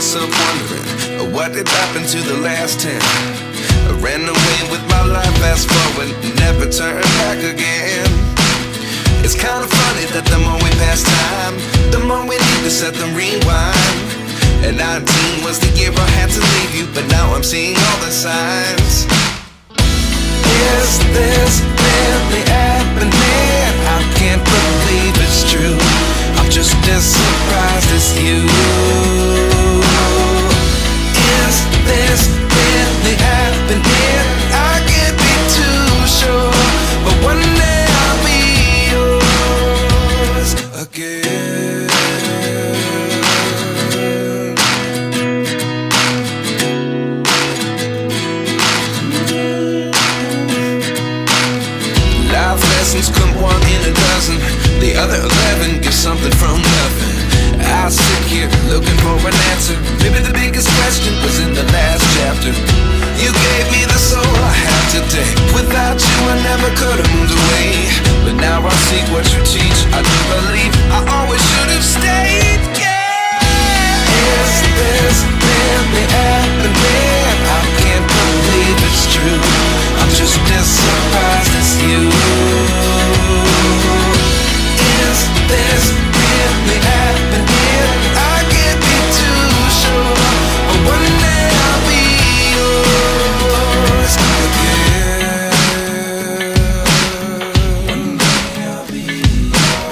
myself wondering, what did happen to the last 10? I ran away with my life, fast forward, never turn back again. It's kinda funny that the more we pass time, the more we need to set the rewind. And 19 was the year I had to leave you, but now I'm seeing all the signs. Is this really happening? I can't believe it's true. I'm just as surprised as you. Is this really happening? I can't be too sure, but one day I'll be yours again. Life lessons come one in a dozen. The other 11 give something from nothing. I sit here looking for an answer. Maybe the biggest question was in the last chapter. You gave me the soul I have today. Without you I never could have moved away. But now I see what you teach. I do believe I always should have stayed. Yeah. Is this really happening? I can't believe it's true. I'm just as surprised as you. Is this really happening? I can't be too sure, but one day I'll be yours again. One day I'll be yours.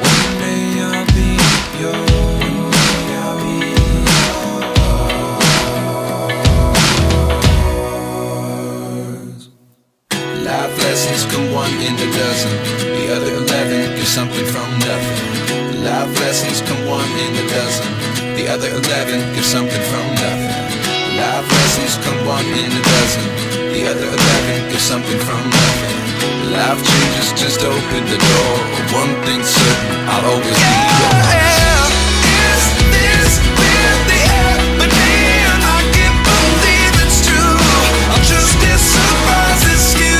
One day I'll be yours. One day I'll be yours. Life lessons come one in a dozen. The other 11 give something from nothing. Life lessons come one in a dozen. The other 11 give something from nothing. Life lessons come one in a dozen. The other 11 give something from nothing. Life changes just open the door. One thing's certain, I'll always be yours. Is this really happening? I can't believe it's true. I'm just as surprised as you.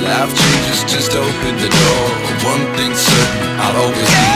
Life changes just open the door. One thing's certain, I'll always be